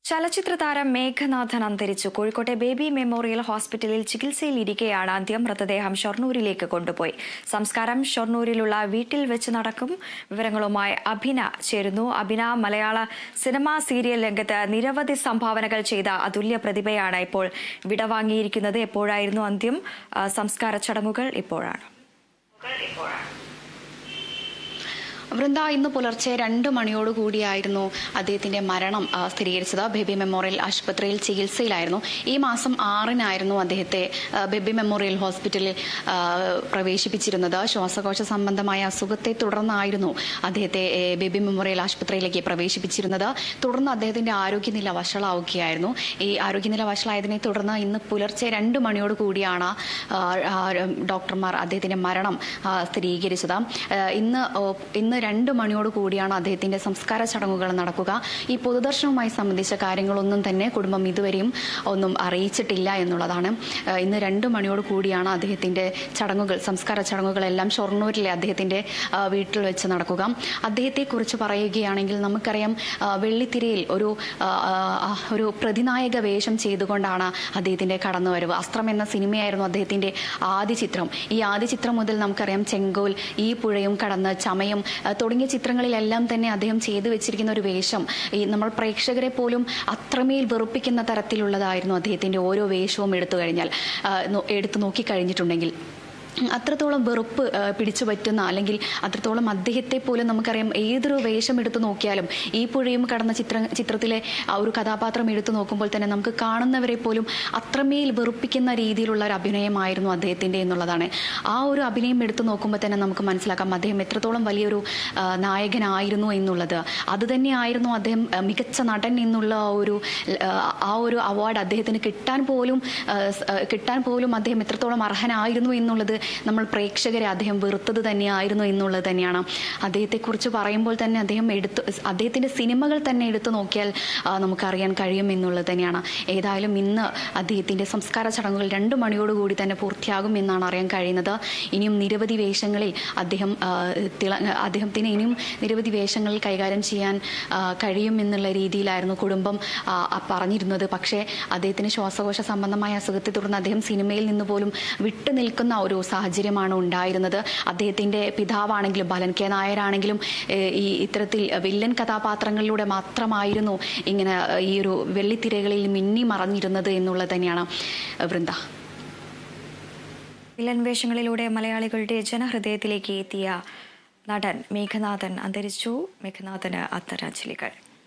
ചലച്ചിത്ര താരം മേഘനാഥൻ അന്തരിച്ചു. കോഴിക്കോട്ടെ ബേബി മെമ്മോറിയൽ ഹോസ്പിറ്റലിൽ ചികിത്സയിലിരിക്കെയാണ് അന്ത്യം. മൃതദേഹം ഷൊർണൂരിലേക്ക് കൊണ്ടുപോയി. സംസ്കാരം ഷൊർണൂരിലുള്ള വീട്ടിൽ വെച്ച് നടക്കും. വിവരങ്ങളുമായി അഭിന ചേരുന്നു. അഭിന, മലയാള സിനിമാ സീരിയൽ രംഗത്ത് നിരവധി സംഭാവനകൾ ചെയ്ത അതുല്യ പ്രതിഭയാണ് ഇപ്പോൾ വിടവാങ്ങിയിരിക്കുന്നത്. എപ്പോഴായിരുന്നു അന്ത്യം? സംസ്കാര ചടങ്ങുകൾ ഇപ്പോഴാണ്. വൃന്ദ, ഇന്ന് പുലർച്ചെ 2 മണിയോടുകൂടിയായിരുന്നു അദ്ദേഹത്തിന്റെ മരണം സ്ഥിരീകരിച്ചത്. ബേബി മെമ്മോറിയൽ ആശുപത്രിയിൽ ചികിത്സയിലായിരുന്നു. ഈ മാസം 6-നായിരുന്നു അദ്ദേഹത്തെ ബേബി മെമ്മോറിയൽ ഹോസ്പിറ്റലിൽ പ്രവേശിപ്പിച്ചിരുന്നത്. ശ്വാസകോശ സംബന്ധമായ അസുഖത്തെ തുടർന്നായിരുന്നു അദ്ദേഹത്തെ ബേബി മെമ്മോറിയൽ ആശുപത്രിയിലേക്ക് പ്രവേശിപ്പിച്ചിരുന്നത്. തുടർന്ന് അദ്ദേഹത്തിന്റെ ആരോഗ്യനില വഷളാവുകയായിരുന്നു. ഈ ആരോഗ്യനില വഷളായതിനെ തുടർന്ന് ഇന്ന് പുലർച്ചെ 2 മണിയോടുകൂടിയാണ് ഡോക്ടർമാർ അദ്ദേഹത്തിന്റെ മരണം സ്ഥിരീകരിച്ചത്. ഇന്ന് 2 മണിയോടുകൂടിയാണ് അദ്ദേഹത്തിന്റെ സംസ്കാര ചടങ്ങുകൾ നടക്കുക. ഈ പൊതുദർശനവുമായി സംബന്ധിച്ച കാര്യങ്ങളൊന്നും തന്നെ കുടുംബം ഇതുവരെയും ഒന്നും അറിയിച്ചിട്ടില്ല എന്നുള്ളതാണ്. ഇന്ന് 2 മണിയോടുകൂടിയാണ് അദ്ദേഹത്തിന്റെ സംസ്കാര ചടങ്ങുകളെല്ലാം ഷൊർണൂരിലെ അദ്ദേഹത്തിന്റെ വീട്ടിൽ വെച്ച് നടക്കുക. അദ്ദേഹത്തെക്കുറിച്ച് പറയുകയാണെങ്കിൽ നമുക്കറിയാം, വെള്ളിത്തിരയിൽ ഒരു പ്രതിനായക വേഷം ചെയ്തുകൊണ്ടാണ് അദ്ദേഹത്തിന്റെ കടന്നുവരവ്. അസ്ത്രം എന്ന സിനിമയായിരുന്നു അദ്ദേഹത്തിന്റെ ആദ്യ ചിത്രം. ഈ ആദ്യ ചിത്രം മുതൽ നമുക്കറിയാം, ചെങ്കോൽ, ഈ പുഴയും കടന്ന്, ചമയം തുടങ്ങിയ ചിത്രങ്ങളിലെല്ലാം തന്നെ അദ്ദേഹം ചെയ്തു വെച്ചിരിക്കുന്ന ഒരു വേഷം നമ്മൾ പ്രേക്ഷകരെ പോലും അത്രമേൽ വെറുപ്പിക്കുന്ന തരത്തിലുള്ളതായിരുന്നു അദ്ദേഹത്തിന്റെ ഓരോ വേഷവും എടുത്തു നോക്കിക്കഴിഞ്ഞിട്ടുണ്ടെങ്കിൽ. അത്രത്തോളം വെറുപ്പ് പിടിച്ചു പറ്റുന്ന, അല്ലെങ്കിൽ അത്രത്തോളം അദ്ദേഹത്തെ പോലും നമുക്കറിയാം, ഏതൊരു വേഷം എടുത്തു നോക്കിയാലും, ഈ പുഴയും കടന്ന ചിത്രത്തിലെ ആ ഒരു കഥാപാത്രം എടുത്തു നോക്കുമ്പോൾ തന്നെ നമുക്ക് കാണുന്നവരെ പോലും അത്രമേൽ വെറുപ്പിക്കുന്ന രീതിയിലുള്ള ഒരു അഭിനയമായിരുന്നു അദ്ദേഹത്തിന്റെ എന്നുള്ളതാണ്. ആ ഒരു അഭിനയം എടുത്തു നോക്കുമ്പോൾ തന്നെ നമുക്ക് മനസ്സിലാക്കാം അദ്ദേഹം എത്രത്തോളം വലിയൊരു നായകനായിരുന്നു എന്നുള്ളത്. അതുതന്നെയായിരുന്നു അദ്ദേഹം മികച്ച നടൻ എന്നുള്ള ആ ഒരു അവാർഡ് അദ്ദേഹത്തിന് കിട്ടാൻ പോലും അദ്ദേഹം എത്രത്തോളം അർഹനായിരുന്നു എന്നുള്ളത് നമ്മൾ പ്രേക്ഷകരെ അദ്ദേഹം വെറുത്തത് തന്നെയായിരുന്നു എന്നുള്ളത് തന്നെയാണ്. അദ്ദേഹത്തെക്കുറിച്ച് പറയുമ്പോൾ തന്നെ അദ്ദേഹത്തിന്റെ സിനിമകൾ തന്നെ എടുത്തു നോക്കിയാൽ നമുക്കറിയാൻ കഴിയും എന്നുള്ളത് തന്നെയാണ്. ഏതായാലും ഇന്ന് അദ്ദേഹത്തിന്റെ സംസ്കാര ചടങ്ങുകൾ 2 മണിയോടുകൂടി തന്നെ പൂർത്തിയാകും എന്നാണ് അറിയാൻ കഴിയുന്നത്. ഇനിയും നിരവധി വേഷങ്ങളിൽ അദ്ദേഹത്തിന് ഇനിയും നിരവധി വേഷങ്ങളിൽ കൈകാര്യം ചെയ്യാൻ കഴിയും എന്നുള്ള രീതിയിലായിരുന്നു കുടുംബം പറഞ്ഞിരുന്നത്. പക്ഷേ അദ്ദേഹത്തിന് ശ്വാസകോശ സംബന്ധമായ അസുഖത്തെ തുടർന്ന് അദ്ദേഹം സിനിമയിൽ നിന്ന് പോലും വിട്ടുനിൽക്കുന്ന ഒരു സാഹചര്യമാണ് ഉണ്ടായിരുന്നത്. അദ്ദേഹത്തിന്റെ പിതാവാണെങ്കിലും ബാലൻ കെ നായരാണെങ്കിലും ഇത്തരത്തിൽ വില്ലൻ കഥാപാത്രങ്ങളിലൂടെ മാത്രമായിരുന്നു ഇങ്ങനെ ഈ ഒരു വെള്ളിത്തിരകളിൽ മിന്നി മറഞ്ഞിരുന്നത് എന്നുള്ളത് തന്നെയാണ് വൃന്ദ. വില്ലൻ വേഷങ്ങളിലൂടെ മലയാളികളുടെ ജനഹൃദയത്തിലേക്ക് എത്തിയ നടൻ മേഘനാഥൻ അന്തരിച്ചു. മേഘനാഥന് ആദരാഞ്ജലികൾ.